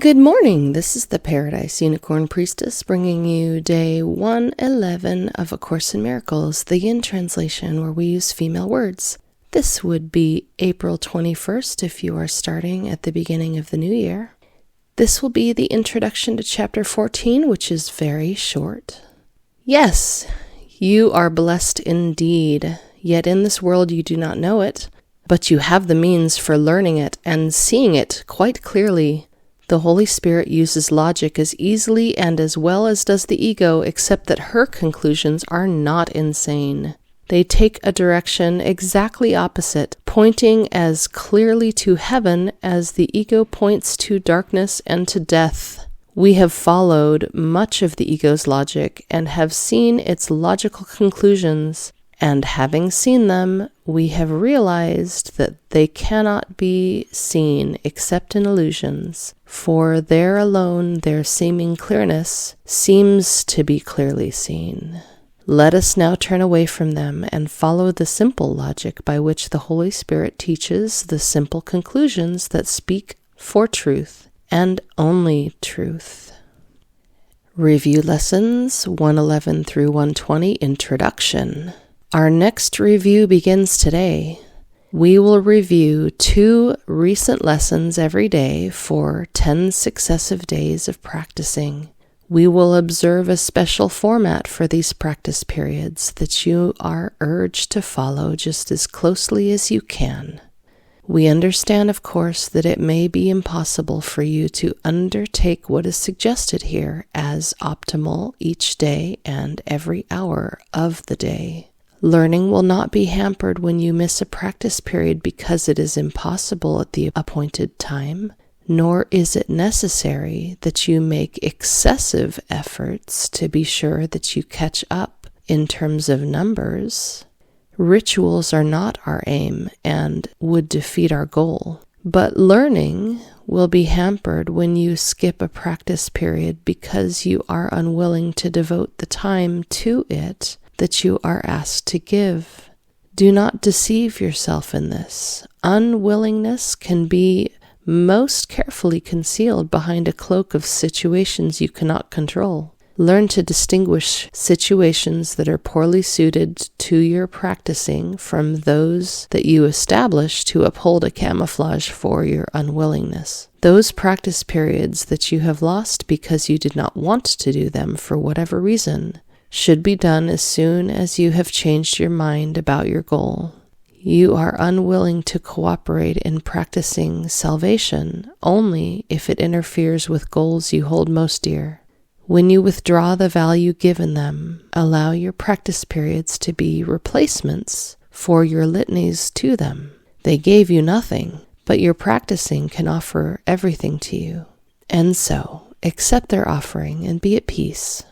Good morning. This is the Paradise Unicorn Priestess bringing you day 111 of A Course in Miracles, the Yin translation where we use female words. This would be April 21st if you are starting at the beginning of the new year. This will be the introduction to chapter 14, which is very short. Yes, you are blessed indeed, yet in this world you do not know it, but you have the means for learning it and seeing it quite clearly. The Holy Spirit uses logic as easily and as well as does the ego, except that her conclusions are not insane. They take a direction exactly opposite, pointing as clearly to heaven as the ego points to darkness and to death. We have followed much of the ego's logic and have seen its logical conclusions. And having seen them, we have realized that they cannot be seen except in illusions, for there alone their seeming clearness seems to be clearly seen. Let us now turn away from them and follow the simple logic by which the Holy Spirit teaches the simple conclusions that speak for truth and only truth. Review Lessons 111 through 120 Introduction. Our next review begins today. We will review 2 recent lessons every day for 10 successive days of practicing. We will observe a special format for these practice periods that you are urged to follow just as closely as you can. We understand, of course, that it may be impossible for you to undertake what is suggested here as optimal each day and every hour of the day. Learning will not be hampered when you miss a practice period because it is impossible at the appointed time, nor is it necessary that you make excessive efforts to be sure that you catch up in terms of numbers. Rituals are not our aim and would defeat our goal, but learning will be hampered when you skip a practice period because you are unwilling to devote the time to it that you are asked to give. Do not deceive yourself in this. Unwillingness can be most carefully concealed behind a cloak of situations you cannot control. Learn to distinguish situations that are poorly suited to your practicing from those that you establish to uphold a camouflage for your unwillingness. Those practice periods that you have lost because you did not want to do them for whatever reason should be done as soon as you have changed your mind about your goal. You are unwilling to cooperate in practicing salvation only if it interferes with goals you hold most dear. When you withdraw the value given them, allow your practice periods to be replacements for your litanies to them. They gave you nothing, but your practicing can offer everything to you. And so, accept their offering and be at peace.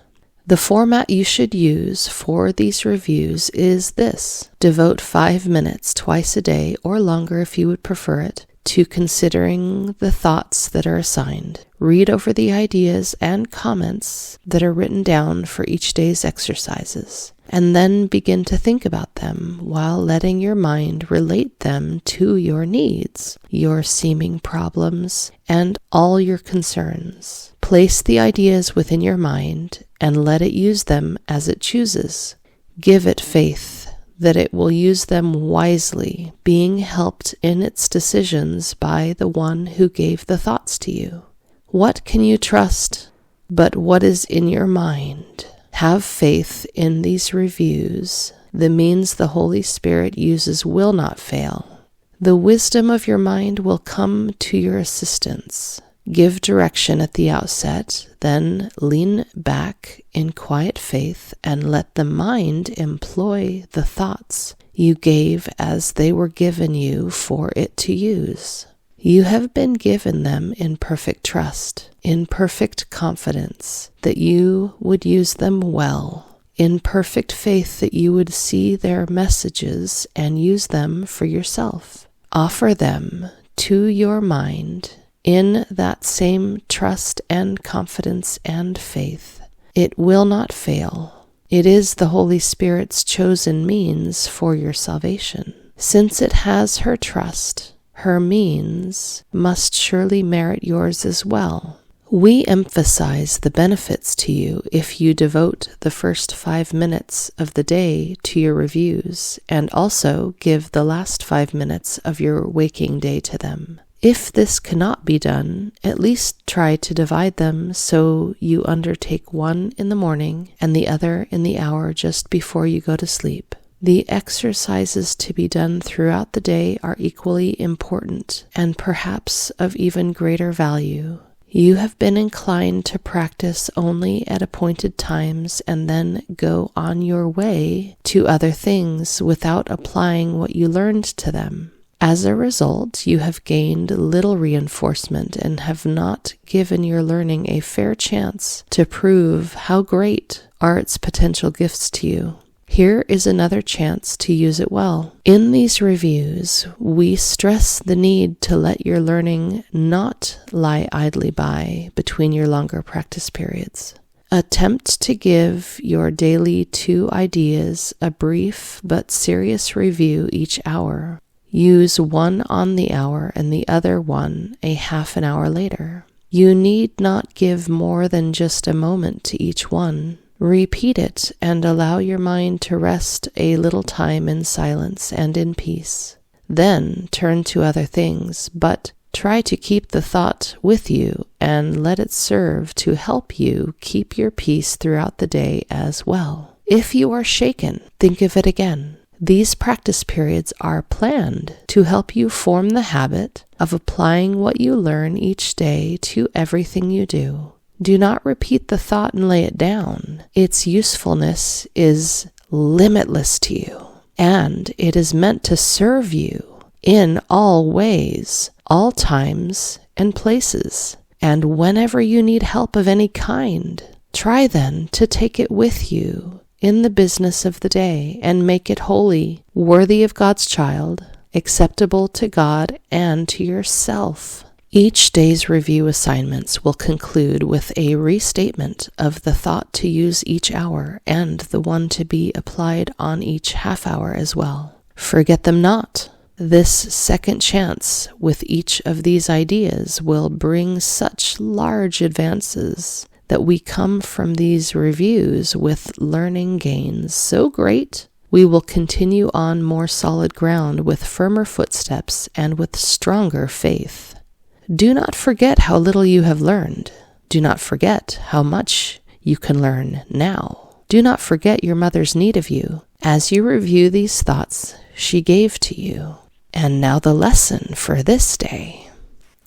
The format you should use for these reviews is this. Devote 5 minutes twice a day, or longer if you would prefer it, to considering the thoughts that are assigned. Read over the ideas and comments that are written down for each day's exercises, and then begin to think about them while letting your mind relate them to your needs, your seeming problems, and all your concerns. Place the ideas within your mind and let it use them as it chooses. Give it faith that it will use them wisely, being helped in its decisions by the one who gave the thoughts to you. What can you trust but what is in your mind? Have faith in these reviews. The means the Holy Spirit uses will not fail. The wisdom of your mind will come to your assistance. Give direction at the outset, then lean back in quiet faith and let the mind employ the thoughts you gave as they were given you for it to use. You have been given them in perfect trust, in perfect confidence that you would use them well, in perfect faith that you would see their messages and use them for yourself. Offer them to your mind in that same trust and confidence and faith. It will not fail. It is the Holy Spirit's chosen means for your salvation. Since it has her trust, her means must surely merit yours as well. We emphasize the benefits to you if you devote the first 5 minutes of the day to your reviews and also give the last 5 minutes of your waking day to them. If this cannot be done, at least try to divide them so you undertake one in the morning and the other in the hour just before you go to sleep. The exercises to be done throughout the day are equally important and perhaps of even greater value. You have been inclined to practice only at appointed times and then go on your way to other things without applying what you learned to them. As a result, you have gained little reinforcement and have not given your learning a fair chance to prove how great are its potential gifts to you. Here is another chance to use it well. In these reviews, we stress the need to let your learning not lie idly by between your longer practice periods. Attempt to give your daily 2 ideas a brief but serious review each hour. Use one on the hour and the other one a half an hour later. You need not give more than just a moment to each one. Repeat it and allow your mind to rest a little time in silence and in peace. Then turn to other things, but try to keep the thought with you and let it serve to help you keep your peace throughout the day as well. If you are shaken, think of it again. These practice periods are planned to help you form the habit of applying what you learn each day to everything you do. Do not repeat the thought and lay it down. Its usefulness is limitless to you, and it is meant to serve you in all ways, all times and places. And whenever you need help of any kind, try then to take it with you in the business of the day and make it holy, worthy of God's child, acceptable to God and to yourself. Each day's review assignments will conclude with a restatement of the thought to use each hour and the one to be applied on each half hour as well. Forget them not. This second chance with each of these ideas will bring such large advances that we come from these reviews with learning gains so great we will continue on more solid ground with firmer footsteps and with stronger faith. Do not forget how little you have learned. Do not forget how much you can learn now. Do not forget your mother's need of you. As you review these thoughts she gave to you. And now the lesson for this day.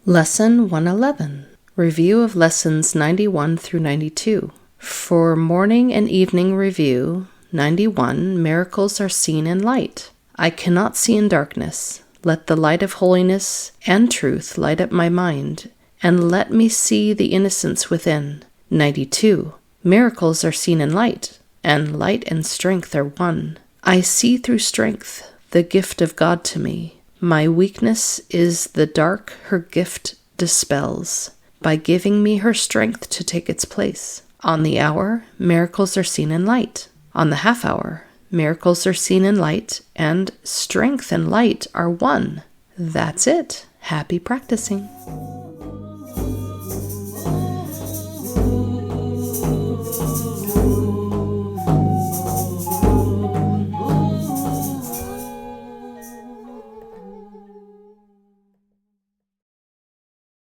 Lesson 111. Review of lessons 91 through 92. For morning and evening review, 91, miracles are seen in light. I cannot see in darkness. Let the light of holiness and truth light up my mind, and let me see the innocence within. 92. Miracles are seen in light, and light and strength are one. I see through strength, the gift of God to me. My weakness is the dark her gift dispels, by giving me her strength to take its place. On the hour, miracles are seen in light. On the half hour, miracles are seen in light, and strength and light are one. That's it. Happy practicing.